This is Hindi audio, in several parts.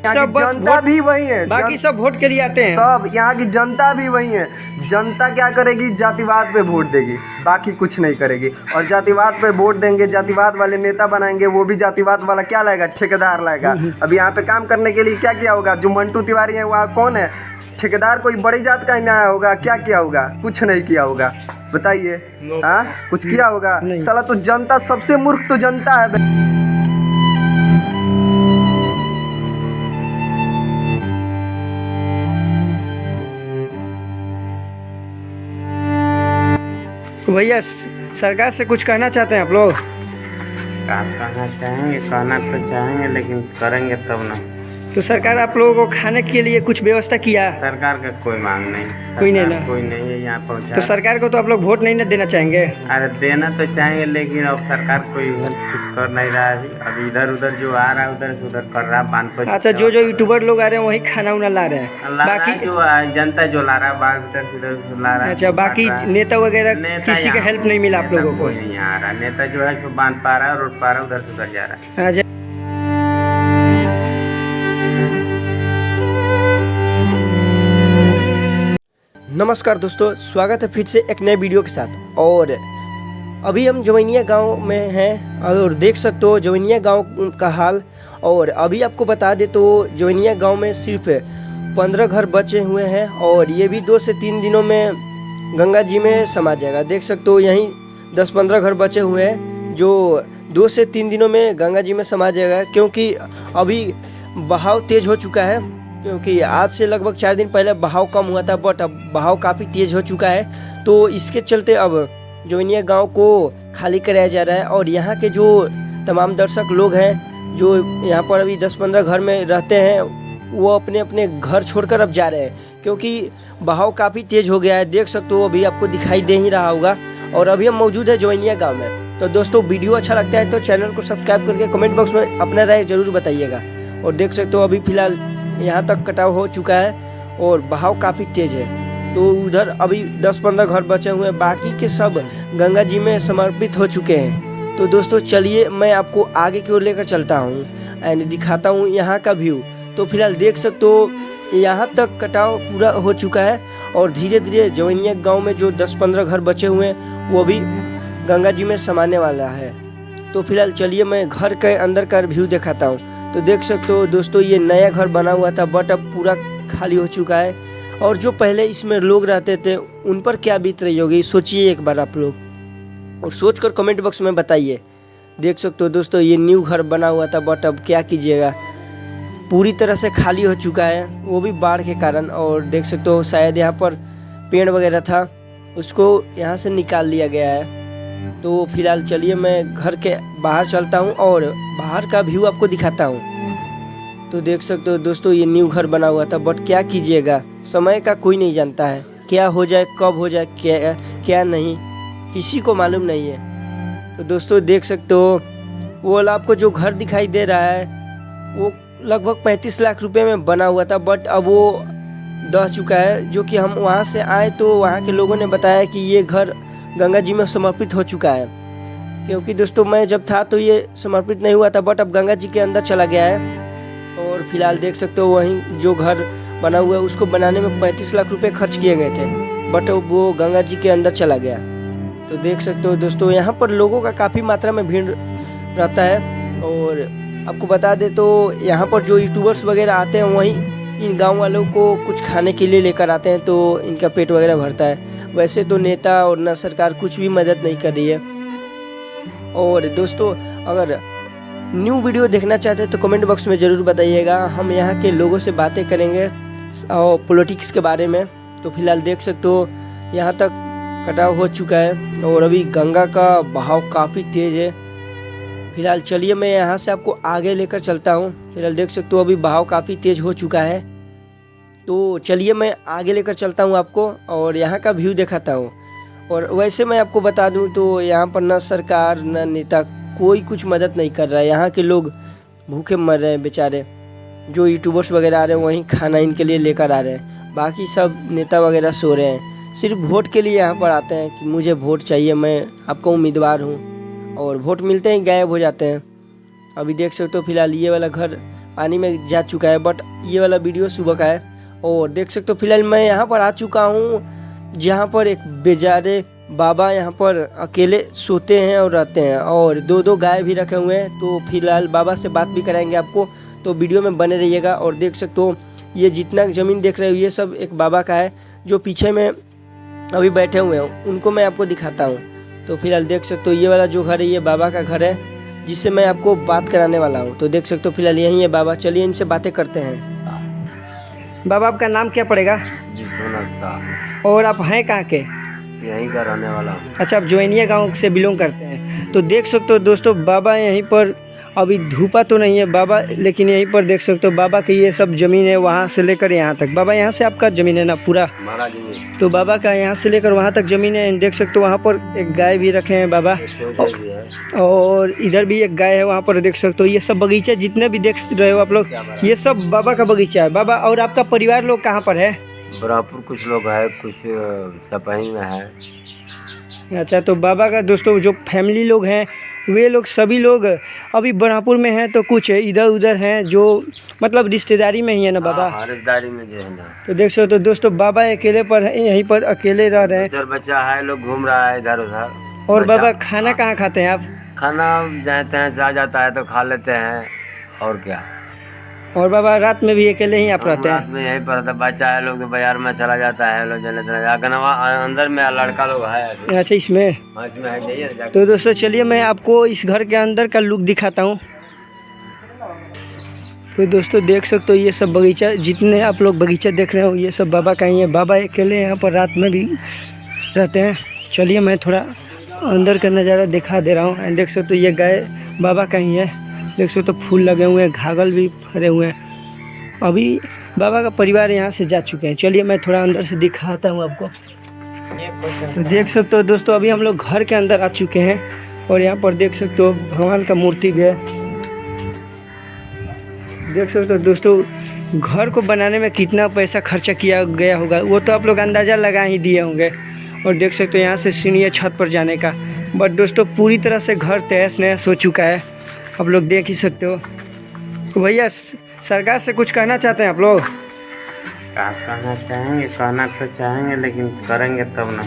यहाँ की जनता भी वही है, बाकी सब वोट के लिए आते हैं। सब यहाँ की जनता भी वही है। जनता क्या करेगी? जातिवाद पे वोट देगी, बाकी कुछ नहीं करेगी। और जातिवाद पे वोट देंगे, जातिवाद वाले नेता बनाएंगे, वो भी जातिवाद वाला क्या लाएगा? ठेकेदार लाएगा। अब यहाँ पे काम करने के लिए क्या किया होगा? जो मंटू तिवारी है वहाँ कौन है? ठेकेदार कोई बड़ी जात का ही ना होगा? क्या किया होगा? कुछ नहीं किया होगा। बताइए, हाँ कुछ किया होगा? साला तो जनता, सबसे मूर्ख तो जनता है। भैया सरकार से कुछ कहना चाहते हैं आप लोग? क्या कहना चाहेंगे? कहना तो चाहेंगे लेकिन करेंगे तब ना। तो सरकार आप लोगों को खाने के लिए कुछ व्यवस्था किया? सरकार का कोई मांग नहीं, कोई नहीं ना? कोई नहीं है यहाँ पहुँचा। तो सरकार को तो आप लोग वोट नहीं ना देना चाहेंगे? अरे देना तो चाहेंगे लेकिन अब सरकार कोई हेल्प कुछ कर नहीं रहा है। अभी इधर उधर जो आ रहा है उधर से उधर कर रहा है बांध पर। अच्छा, जो यूट्यूबर लोग आ रहे हैं वही खाना उना ला रहे हैं, बाकी जो जनता जो ला रहा है बाहर उधर से उधर ला रहा है। अच्छा, बाकी नेता वगैरह किसी का हेल्प नहीं मिला आप लोगों को? कोई नहीं आ रहा। नेता जो है सो बांध पा रहा है, रोड पा रहा है, उधर से उधर जा रहा है। नमस्कार दोस्तों, स्वागत है फिर से एक नए वीडियो के साथ। और अभी हम जवैनिया गांव में हैं और देख सकते हो जवैनिया गांव का हाल। और अभी आपको बता दे तो जवैनिया गांव में सिर्फ 15 घर बचे हुए हैं और ये भी 2 से 3 दिनों में गंगा जी में समा जाएगा। देख सकते हो यहीं 10-15 घर बचे हुए हैं जो 2 से 3 दिनों में गंगा जी में समा जाएगा, क्योंकि अभी बहाव तेज हो चुका है। क्योंकि आज से लगभग 4 दिन पहले बहाव कम हुआ था, बट अब बहाव काफ़ी तेज हो चुका है। तो इसके चलते अब जवैनिया गांव को खाली कराया जा रहा है। और यहाँ के जो तमाम दर्शक लोग हैं जो यहाँ पर अभी 10-15 घर में रहते हैं, वो अपने अपने घर छोड़कर अब जा रहे हैं, क्योंकि बहाव काफ़ी तेज हो गया है। देख सकते हो, अभी आपको दिखाई दे ही रहा होगा। और अभी हम मौजूद है जवैनिया गाँव में। तो दोस्तों, वीडियो अच्छा लगता है तो चैनल को सब्सक्राइब करके कमेंट बॉक्स में अपना राय जरूर बताइएगा। और देख सकते हो अभी फ़िलहाल यहाँ तक कटाव हो चुका है और बहाव काफ़ी तेज है। तो उधर अभी 10-15 घर बचे हुए हैं, बाकी के सब गंगा जी में समर्पित हो चुके हैं। तो दोस्तों चलिए मैं आपको आगे की ओर लेकर चलता हूँ एंड दिखाता हूँ यहाँ का व्यू। तो फिलहाल देख सकते हो यहाँ तक कटाव पूरा हो चुका है और धीरे धीरे जवैनिया गाँव में जो 10-15 घर बचे हुए हैं वो भी गंगा जी में समाने वाला है। तो फिलहाल चलिए मैं घर के अंदर का व्यू दिखाता हूँ। तो देख सकते हो दोस्तों, ये नया घर बना हुआ था बट अब पूरा खाली हो चुका है। और जो पहले इसमें लोग रहते थे उन पर क्या बीत रही होगी, सोचिए एक बार आप लोग और सोचकर कमेंट बॉक्स में बताइए। देख सकते हो दोस्तों, ये न्यू घर बना हुआ था बट अब क्या कीजिएगा, पूरी तरह से खाली हो चुका है, वो भी बाढ़ के कारण। और देख सकते हो शायद यहाँ पर पेड़ वगैरह था, उसको यहाँ से निकाल लिया गया है। तो फिलहाल चलिए मैं घर के बाहर चलता हूँ और बाहर का व्यू आपको दिखाता हूँ। तो देख सकते हो दोस्तों, ये न्यू घर बना हुआ था बट क्या कीजिएगा, समय का कोई नहीं जानता है, क्या हो जाए कब हो जाए क्या नहीं, किसी को मालूम नहीं है। तो दोस्तों देख सकते हो वो आपको जो घर दिखाई दे रहा है वो लगभग 35 लाख रुपए में बना हुआ था बट अब वो दह चुका है। जो कि हम वहाँ से आए तो वहाँ के लोगों ने बताया कि ये घर गंगा जी में समर्पित हो चुका है। क्योंकि दोस्तों मैं जब था तो ये समर्पित नहीं हुआ था बट अब गंगा जी के अंदर चला गया है। और फिलहाल देख सकते हो वहीं जो घर बना हुआ है उसको बनाने में 35 लाख रुपए खर्च किए गए थे बट वो गंगा जी के अंदर चला गया। तो देख सकते हो दोस्तों, यहाँ पर लोगों का काफ़ी मात्रा में भीड़ रहता है। और आपको बता दें तो यहाँ पर जो यूट्यूबर्स वगैरह आते हैं वहीं इन गाँव वालों को कुछ खाने के लिए लेकर आते हैं तो इनका पेट वगैरह भरता है। वैसे तो नेता और न सरकार कुछ भी मदद नहीं कर रही है। और दोस्तों अगर न्यू वीडियो देखना चाहते हैं तो कमेंट बॉक्स में ज़रूर बताइएगा, हम यहाँ के लोगों से बातें करेंगे और पॉलिटिक्स के बारे में। तो फिलहाल देख सकते हो यहाँ तक कटाव हो चुका है और अभी गंगा का बहाव काफ़ी तेज़ है। फिलहाल चलिए मैं यहाँ से आपको आगे लेकर चलता हूँ। फिलहाल देख सकते हो अभी बहाव काफ़ी तेज़ हो चुका है। तो चलिए मैं आगे लेकर चलता हूँ आपको और यहाँ का व्यू दिखाता हूँ। और वैसे मैं आपको बता दूँ तो यहाँ पर न सरकार न नेता कोई कुछ मदद नहीं कर रहा है। यहाँ के लोग भूखे मर रहे हैं बेचारे। जो यूट्यूबर्स वगैरह आ रहे हैं वहीं खाना इनके लिए लेकर आ रहे हैं, बाकी सब नेता वगैरह सो रहे हैं। सिर्फ वोट के लिए यहाँ पर आते हैं कि मुझे वोट चाहिए, मैं आपका उम्मीदवार हूँ, और वोट मिलते ही गायब हो जाते हैं। अभी देख सकते हो फिलहाल ये वाला घर पानी में जा चुका है। बट ये वाला वीडियो सुबह का है। और देख सकते हो फिलहाल मैं यहाँ पर आ चुका हूँ जहाँ पर एक बेचारे बाबा यहाँ पर अकेले सोते हैं और रहते हैं, और दो गाय भी रखे हुए हैं। तो फिलहाल बाबा से बात भी कराएंगे आपको, तो वीडियो में बने रहिएगा। और देख सकते हो ये जितना ज़मीन देख रहे हो ये सब एक बाबा का है, जो पीछे में अभी बैठे हुए हैं उनको मैं आपको दिखाता हूँ। तो फिलहाल देख सकते हो ये वाला जो घर है ये बाबा का घर है, जिससे मैं आपको बात कराने वाला हूँ। तो देख सकते हो फिलहाल यही है बाबा, चलिए इनसे बातें करते हैं। बाबा आपका नाम क्या पड़ेगा? विश्वनाथ साहब। और आप हैं कहाँ के? यहीं का रहने वाला हूँ। अच्छा, आप जोइनिया गांव से बिलोंग करते हैं। तो देख सकते हो दोस्तों बाबा यहीं पर, अभी धूपा तो नहीं है बाबा, लेकिन यहीं पर देख सकते हो बाबा की ये सब ज़मीन है, वहाँ से लेकर यहाँ तक। बाबा यहाँ से आपका ज़मीन है ना पूरा? हमारा जमीन। तो बाबा का यहाँ से लेकर वहाँ तक ज़मीन है। देख सकते हो वहाँ पर एक गाय भी रखे हैं बाबा, और इधर भी एक गाय है वहाँ पर देख सकते हो। ये सब बगीचे जितने भी देख रहे हो आप लोग, ये सब बाबा का बगीचा है। बाबा और आपका परिवार लोग कहाँ पर है? बरापुर कुछ लोग है, कुछ सपही में है। अच्छा, तो बाबा का दोस्तों जो फैमिली लोग हैं वे लोग सभी लोग अभी बरापुर में हैं, तो कुछ इधर उधर हैं जो मतलब रिश्तेदारी में ही है ना बाबा? हाँ, रिश्तेदारी में जो है ना। तो देख सकते हो दोस्तों बाबा अकेले पर है, यहीं पर अकेले रह रहे हैं। चार बच्चा है, लोग घूम रहा है इधर उधर। और बाबा खाना कहाँ खाते हैं आप? खाना जाते हैं, आ जाता है तो खा लेते हैं, और क्या। और बाबा रात में भी अकेले ही आप रहते रात हैं? में यहीं पर रहता, बच्चा है लोग तो बाजार में चला जाता है, लोग चले अंदर में लड़का लोग है अभी। अच्छा, इसमें इसमें है नहीं है। तो दोस्तों चलिए मैं आपको इस घर के अंदर का लुक दिखाता हूँ। तो दोस्तों देख सकते हो ये सब बगीचा, जितने आप लोग बगीचा देख रहे हो ये सब बाबा का ही है। बाबा अकेले यहाँ पर रात में भी रहते हैं। चलिए मैं थोड़ा अंदर का नज़ारा दिखा दे रहा हूँ। एंड देख सकते हो ये गाय बाबा का ही है। देख सकते हो फूल लगे हुए हैं, घाघल भी भरे हुए हैं। अभी बाबा का परिवार यहाँ से जा चुके हैं। चलिए मैं थोड़ा अंदर से दिखाता हूँ आपको। तो देख सकते हो दोस्तों अभी हम लोग घर के अंदर आ चुके हैं, और यहाँ पर देख सकते हो भगवान का मूर्ति भी है। देख सकते हो दोस्तों घर को बनाने में कितना पैसा खर्चा किया गया होगा वो तो आप लोग अंदाज़ा लगा ही दिए होंगे। और देख सकते हो यहाँ से सीढ़ी है छत पर जाने का। बट दोस्तों पूरी तरह से घर तहस नहस हो चुका है, आप लोग देख ही सकते हो। तो भैया सरकार से कुछ कहना चाहते हैं आप लोग? क्या कहना चाहेंगे? कहना तो चाहेंगे लेकिन करेंगे तब ना।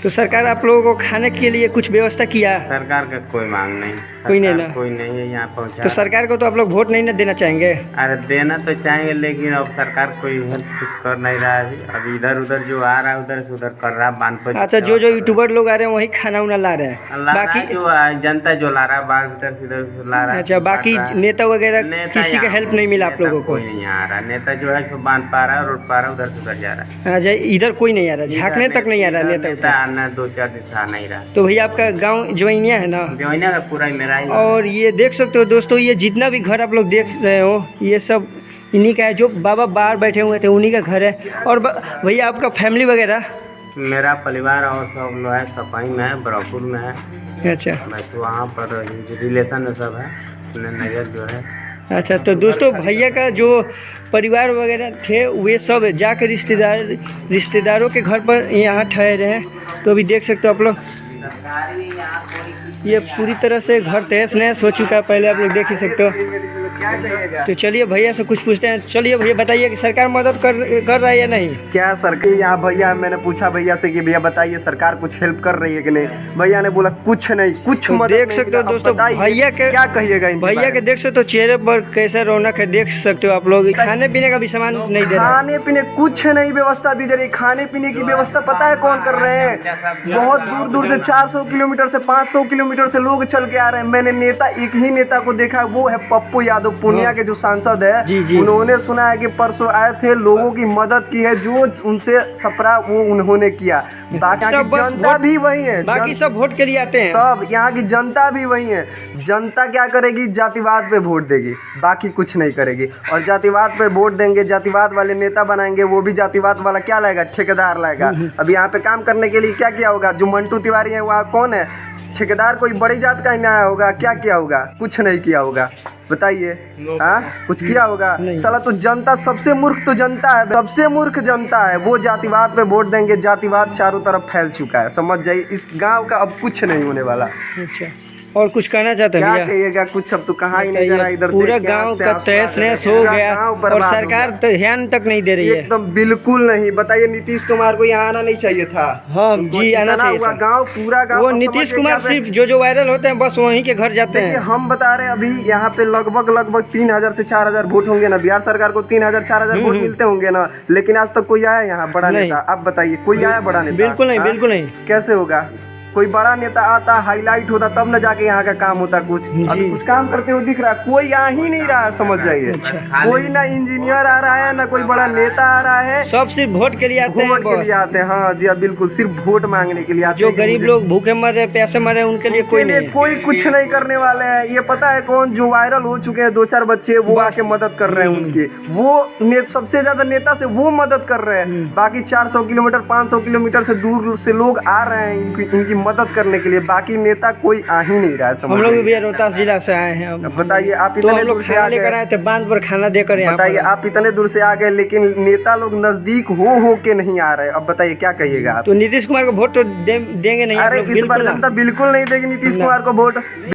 तो सरकार आप लोगों को खाने के लिए कुछ व्यवस्था किया? सरकार का कोई मांग नहीं, कोई नहीं ना? कोई नहीं है यहाँ पहुँचा। तो सरकार को तो आप लोग वोट नहीं ना देना चाहेंगे? अरे देना तो चाहेंगे, लेकिन अब सरकार कोई हेल्प कुछ कर नहीं रहा है अभी। इधर उधर जो आ रहा है उधर से उधर कर रहा है, बांध पर। अच्छा, जो यूट्यूबर लोग आ रहे हैं वही खाना उना ला रहे हैं, बाकी जो जनता जो ला रहा है बाहर उधर से इधर ला रहा है। अच्छा, बाकी नेता वगैरह किसी का हेल्प नहीं मिला आप लोगों को? कोई नहीं आ रहा। नेता जो है सो बांध पा रहा है, रोड पा रहा है, उधर से उधर जा रहा है। अच्छा, इधर कोई नहीं आ रहा, झाँकने तक नहीं आ रहा नेता? आना 2-4 दिन आ नहीं रहा। तो भैया आपका गांव जोइनिया है ना? जोइनिया का पूरा मेरा ही। और ये देख सकते हो दोस्तों ये जितना भी घर आप लोग देख रहे हो ये सब इन्हीं का है। जो बाबा बाहर बैठे हुए थे उन्हीं का घर है। और भैया आपका फैमिली वगैरह? मेरा परिवार और सब लोग है सपाही में है, बरापुर में है। अच्छा, बस वहाँ पर रिलेशन में सब है, नगर जो है। अच्छा, तो दोस्तों भैया का जो परिवार वगैरह थे वे सब जाकर रिश्तेदारों के घर पर यहाँ ठहरे हैं। तो अभी देख सकते हो आप लोग ये पूरी तरह से घर तहस नहस हो चुका है, पहले आप लोग देख ही सकते हो। तो चलिए भैया से कुछ पूछते हैं। चलिए भैया बताइए कि सरकार मदद कर रहा है या नहीं? क्या सरकार यहाँ भैया, मैंने पूछा भैया से कि भैया बताइए सरकार कुछ हेल्प कर रही है कि नहीं। भैया ने बोला कुछ नहीं, कुछ तो मदद देख नहीं सकते हो मिला। दोस्तों अब बताइए, भैया के क्या कहिएगा भैया के देख सकते हो चेहरे पर कैसा रौनक है, देख सकते हो आप लोग। खाने पीने का भी सामान नहीं दे रहा, खाने पीने कुछ नहीं व्यवस्था दी जा रही। खाने पीने की व्यवस्था पता है कौन कर रहे हैं? बहुत दूर दूर से 400 किलोमीटर से 500 किलोमीटर से लोग चल के आ रहे हैं। मैंने नेता एक ही नेता को देखा, वो है पप्पू यादव, पूर्णिया के जो सांसद है। जी। उन्होंने सुना है कि परसों आए थे, लोगों की मदद की है, जो उनसे सपरा वो उन्होंने किया। बाकी जनता भी वही है, बाकी सब वोट के लिए आते हैं। सब यहाँ की जनता भी वही है। जनता क्या करेगी? जातिवाद पे वोट देगी, बाकी कुछ नहीं करेगी। और जातिवाद पे वोट देंगे, जातिवाद वाले नेता बनाएंगे, वो भी जातिवाद वाला क्या लाएगा? ठेकेदार लाएगा। अब यहाँ पे काम करने के लिए क्या किया होगा? जो मंटू तिवारी है वहाँ कौन है? ठेकेदार कोई बड़ी जात का ही ना आया होगा। क्या किया होगा? कुछ नहीं किया होगा। बताइए, हाँ कुछ किया होगा? साला तो जनता सबसे मूर्ख तो जनता है, सबसे मूर्ख जनता है। वो जातिवाद पे वोट देंगे, जातिवाद चारों तरफ फैल चुका है, समझ जाइए। इस गांव का अब कुछ नहीं होने वाला। अच्छा, और कुछ कहना चाहते हैं क्या भैया? कहिएगा कुछ, अब तो कहाँ ही नहीं जा रहा इधर। पूरा देख के गांव आँख से का आंसू आ तहस रहे हैं। नहस हो पूरा गया गांव और बर्बाद हो सरकार गया। तो ध्यान तक नहीं दे रही है। एकदम बिल्कुल नहीं। बताइए नीतीश कुमार को यहाँ आना नहीं चाहिए था। हाँ उनको जी, आना इतना चाहिए हुआ था। गांव, पूरा गांव। वो अब नीतीश समझिए कुमार क्या पे- सिर्फ जो वायरल होते हैं बस वहीं के घर जाते देखिए हैं। हम बता रहे हैं अभी यहाँ पे लगभग 3000 से 4000 वोट होंगे ना। बिहार सरकार को 3000 4000 वोट मिलते होंगे ना, लेकिन आज तक कोई आया यहाँ बड़ा नहीं। नेता? आप बताइए कोई आया बड़ा नेता? बिल्कुल नहीं, हाँ? बिल्कुल नहीं। कैसे होगा? कोई बड़ा नेता आता, हाईलाइट होता, तब न जाके यहाँ का काम होता कुछ। अभी कुछ काम करते हुए दिख रहा है? कोई आ ही नहीं रहा है, समझ जाइए। कोई ना इंजीनियर आ रहा है, ना कोई बड़ा नेता आ रहा है। सब सिर्फ वोट के लिए आते हैं वोट के बस। लिए आते हैं। हाँ जी हाँ, बिल्कुल सिर्फ वोट मांगने के लिए आते जो हैं कि गरीब मुझे- लोग भूखे मर रहे, प्यासे मर रहे, उनके लिए कोई नहीं है। कोई कुछ नहीं करने वाले हैं। ये पता है कौन? जो वायरल हो चुके हैं 2-4 बच्चे, वो आके मदद कर रहे हैं उनकी। वो सबसे ज्यादा नेता से वो मदद कर रहे हैं। बाकी 400 किलोमीटर 500 किलोमीटर से दूर से लोग आ रहे हैं इनकी मदद करने के लिए। बाकी नेता कोई आ ही नहीं रहा है, समझ हम लोग लीजिए। भी रोहतास जिला से आए हैं। अब बताइए आप तो इतने हम दूर लोग से खाना आ लेकर गए। आए थे, बांध पर खाना देकर यहाँ बताइए पर। आप इतने दूर से आ गए, लेकिन नेता लोग नजदीक हो के नहीं आ रहे। अब बताइए क्या कहिएगा आप? तो नीतीश कुमार को वोट तो देंगे नहीं आप अरे लोग? इस बार बिल्कुल ना। जनता बिल्कुल नहीं देगी नीतीश कुमार को वोट।